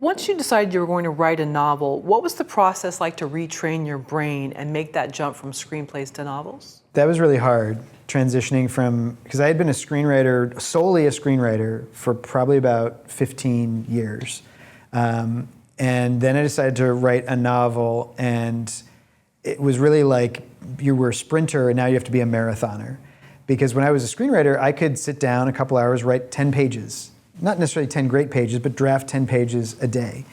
Once you decided you were going to write a novel, what was the process like to retrain your brain and make that jump from screenplays to novels? That was really hard, transitioning from, because I had been a screenwriter, solely a screenwriter, for probably about 15 years. And then I decided to write a novel, and it was really like you were a sprinter and now you have to be a marathoner. Because when I was a screenwriter, I could sit down a couple hours, write 10 pages. Not necessarily 10 great pages, but draft 10 pages a day.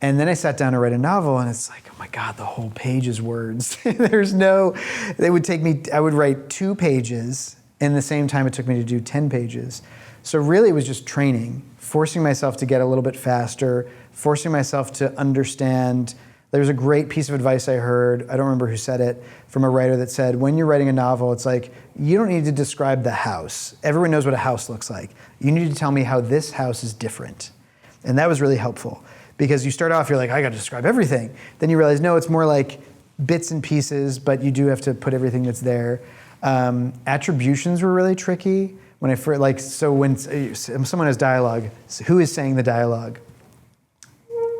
And then I sat down to write a novel, and it's like, oh my God, the whole page is words. They would take me, I would write 2 pages in the same time it took me to do 10 pages. So really it was just training, forcing myself to get a little bit faster, forcing myself to understand. There was a great piece of advice I heard, I don't remember who said it, from a writer that said, when you're writing a novel, it's like, you don't need to describe the house. Everyone knows what a house looks like. You need to tell me how this house is different. And that was really helpful, because you start off, you're like, I gotta describe everything. Then you realize, no, it's more like bits and pieces, but you do have to put everything that's there. Attributions were really tricky. When someone has dialogue, who is saying the dialogue?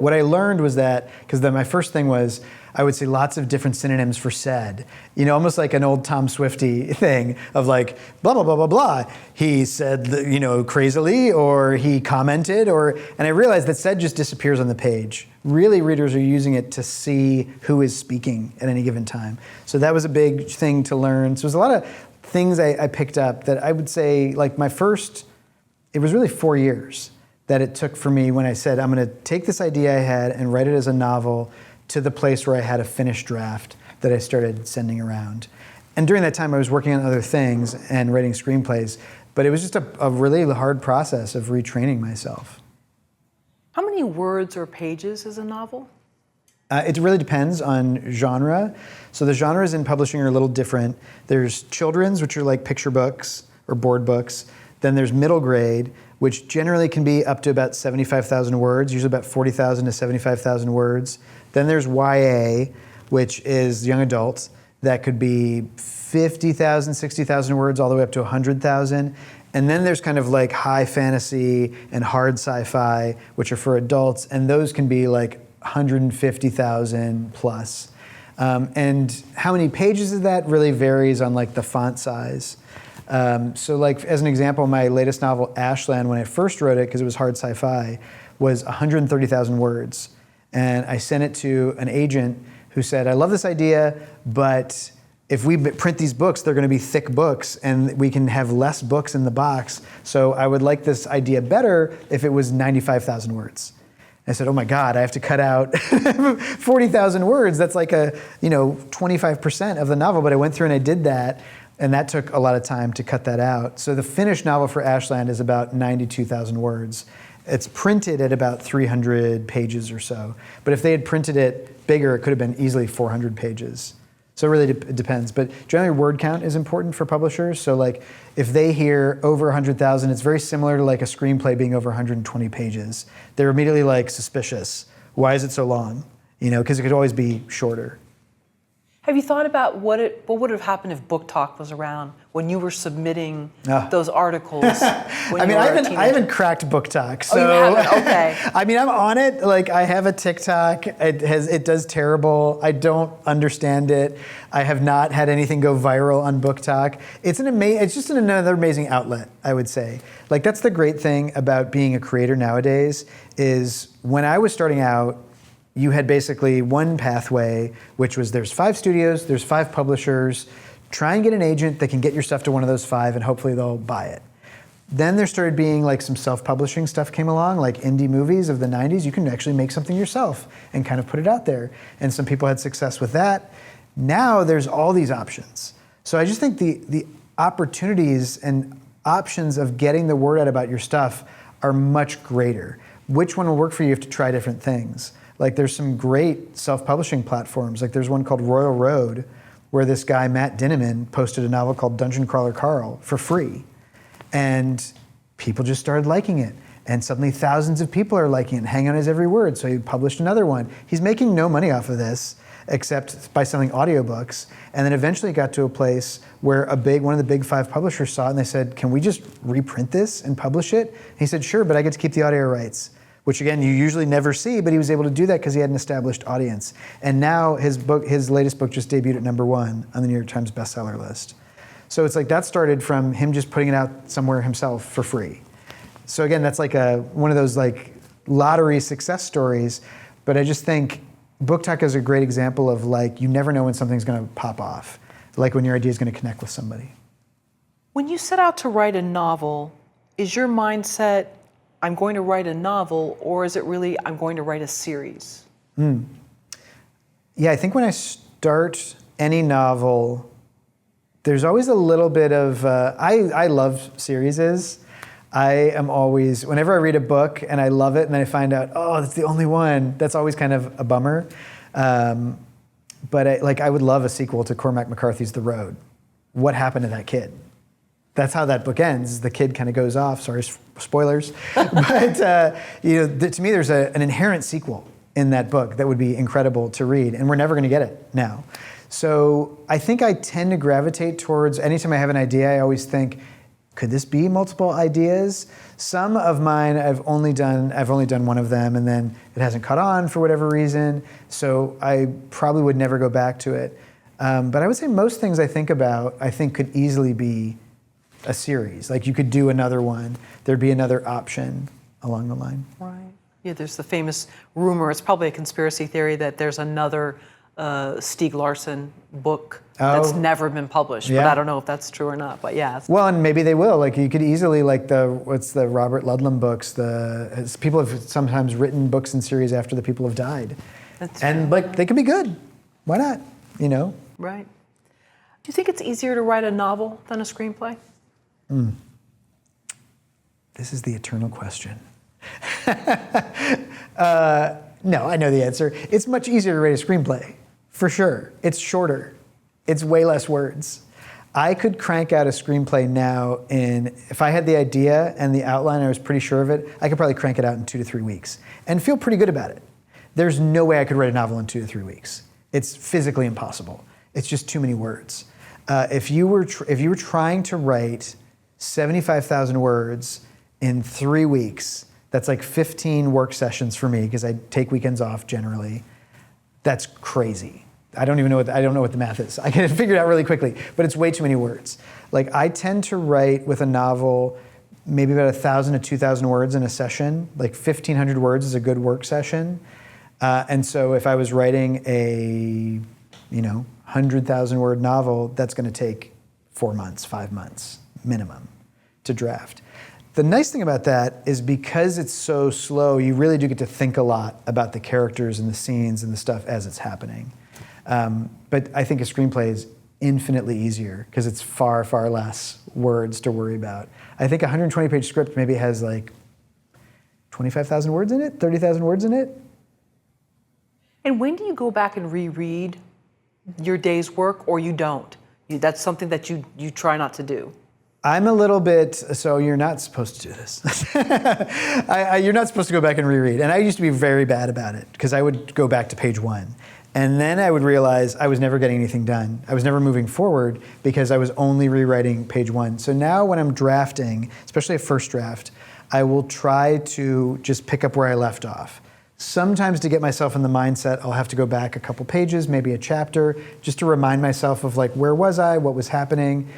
What I learned was that, because then my first thing was, I would say lots of different synonyms for said. You know, almost like an old Tom Swifty thing of like, blah, blah, blah, blah, blah. He said, you know, crazily, or he commented, and I realized that said just disappears on the page. Really, readers are using it to see who is speaking at any given time. So that was a big thing to learn. So there's a lot of things I picked up that I would say, like it was really 4 years that it took for me when I said, I'm gonna take this idea I had and write it as a novel to the place where I had a finished draft that I started sending around. And during that time I was working on other things and writing screenplays, but it was just a really hard process of retraining myself. How many words or pages is a novel? It really depends on genre. So the genres in publishing are a little different. There's children's, which are like picture books or board books. Then there's middle grade, which generally can be up to about 75,000 words, usually about 40,000 to 75,000 words. Then there's YA, which is young adult. That could be 50,000, 60,000 words, all the way up to 100,000. And then there's kind of like high fantasy and hard sci-fi, which are for adults, and those can be like 150,000 plus. And how many pages of that really varies on like the font size. So like, as an example, my latest novel, Ashland, when I first wrote it, because it was hard sci-fi, was 130,000 words. And I sent it to an agent who said, I love this idea, but if we print these books, they're gonna be thick books, and we can have less books in the box. So I would like this idea better if it was 95,000 words. I said, oh my God, I have to cut out 40,000 words. That's like 25% of the novel, but I went through and I did that. And that took a lot of time to cut that out. So the finished novel for Ashland is about 92,000 words. It's printed at about 300 pages or so. But if they had printed it bigger, it could have been easily 400 pages. So it really depends. But generally word count is important for publishers. So like if they hear over 100,000, it's very similar to like a screenplay being over 120 pages. They're immediately like suspicious. Why is it so long? You know, because it could always be shorter. Have you thought about what would have happened if Book Talk was around when you were submitting those articles? I haven't cracked Book Talk. So, oh, you haven't? Okay. I mean, I'm on it. Like, I have a TikTok. It does terrible. I don't understand it. I have not had anything go viral on Book Talk. It's just another amazing outlet, I would say. Like, that's the great thing about being a creator nowadays is when I was starting out, you had basically one pathway, which was there's 5 studios, there's 5 publishers. Try and get an agent that can get your stuff to one of those 5, and hopefully they'll buy it. Then there started being like some self-publishing stuff came along, like indie movies of the 90s. You can actually make something yourself and kind of put it out there. And some people had success with that. Now there's all these options. So I just think the opportunities and options of getting the word out about your stuff are much greater. Which one will work for you? You have to try different things. Like there's some great self-publishing platforms. Like there's one called Royal Road, where this guy, Matt Dinneman, posted a novel called Dungeon Crawler Carl for free. And people just started liking it. And suddenly thousands of people are liking it and hanging on his every word. So he published another one. He's making no money off of this except by selling audiobooks. And then eventually got to a place where one of the big 5 publishers saw it and they said, can we just reprint this and publish it? And he said, sure, but I get to keep the audio rights. which again, you usually never see, but he was able to do that because he had an established audience. And now his latest book just debuted at #1 on the New York Times bestseller list. So it's like that started from him just putting it out somewhere himself for free. So again, that's like one of those like lottery success stories, but I just think Book Talk is a great example of like, you never know when something's gonna pop off, like when your idea is gonna connect with somebody. When you set out to write a novel, is your mindset, I'm going to write a novel, or is it really, I'm going to write a series? Yeah, I think when I start any novel, there's always a little bit of, I love series. I am always, whenever I read a book and I love it and I find out, oh, that's the only one, that's always kind of a bummer. But I would love a sequel to Cormac McCarthy's The Road. What happened to that kid? That's how that book ends. The kid kind of goes off. Sorry, spoilers. But to me, there's an inherent sequel in that book that would be incredible to read, and we're never going to get it now. So I think I tend to gravitate towards, anytime I have an idea, I always think, could this be multiple ideas? Some of mine, I've only done one of them, and then it hasn't caught on for whatever reason. So I probably would never go back to it. But I would say most things I think about, I think could easily be a series. Like you could do another one. There'd be another option along the line. Right. Yeah, there's the famous rumor, it's probably a conspiracy theory, that there's another Stieg Larsson book that's never been published. Yeah. But I don't know if that's true or not, but yeah. Well, and maybe they will. Like you could easily, like what's the Robert Ludlum books, people have sometimes written books in series after the people have died. And like they could be good. Why not? You know? Right. Do you think it's easier to write a novel than a screenplay? This is the eternal question. No, I know the answer. It's much easier to write a screenplay, for sure. It's shorter. It's way less words. I could crank out a screenplay now if I had the idea and the outline, I was pretty sure of it, I could probably crank it out in 2 to 3 weeks and feel pretty good about it. There's no way I could write a novel in 2 to 3 weeks. It's physically impossible. It's just too many words. If you were trying to write 75,000 words in 3 weeks, that's like 15 work sessions for me because I take weekends off generally. That's crazy. I don't know what the math is. I can figure it out really quickly, but it's way too many words. Like I tend to write with a novel maybe about 1,000 to 2,000 words in a session. Like 1,500 words is a good work session. And so if I was writing a 100,000 word novel, that's going to take 4 months, 5 months minimum to draft. The nice thing about that is because it's so slow, you really do get to think a lot about the characters and the scenes and the stuff as it's happening. But I think a screenplay is infinitely easier because it's far, far less words to worry about. I think a 120-page script maybe has like 25,000 words in it, 30,000 words in it. And when do you go back and reread your day's work, or you don't? That's something that you try not to do. I'm a little bit, so you're not supposed to do this. You're not supposed to go back and reread. And I used to be very bad about it because I would go back to page 1. And then I would realize I was never getting anything done. I was never moving forward because I was only rewriting page 1. So now when I'm drafting, especially a first draft, I will try to just pick up where I left off. Sometimes to get myself in the mindset, I'll have to go back a couple pages, maybe a chapter, just to remind myself of like, where was I, what was happening?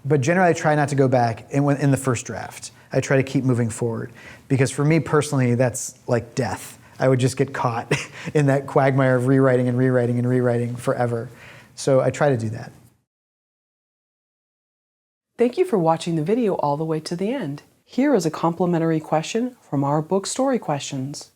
But generally I try not to go back in the first draft. I try to keep moving forward because for me personally, that's like death. I would just get caught in that quagmire of rewriting and rewriting and rewriting forever. So I try to do that. Thank you for watching the video all the way to the end. Here is a complimentary question from our book Story Questions.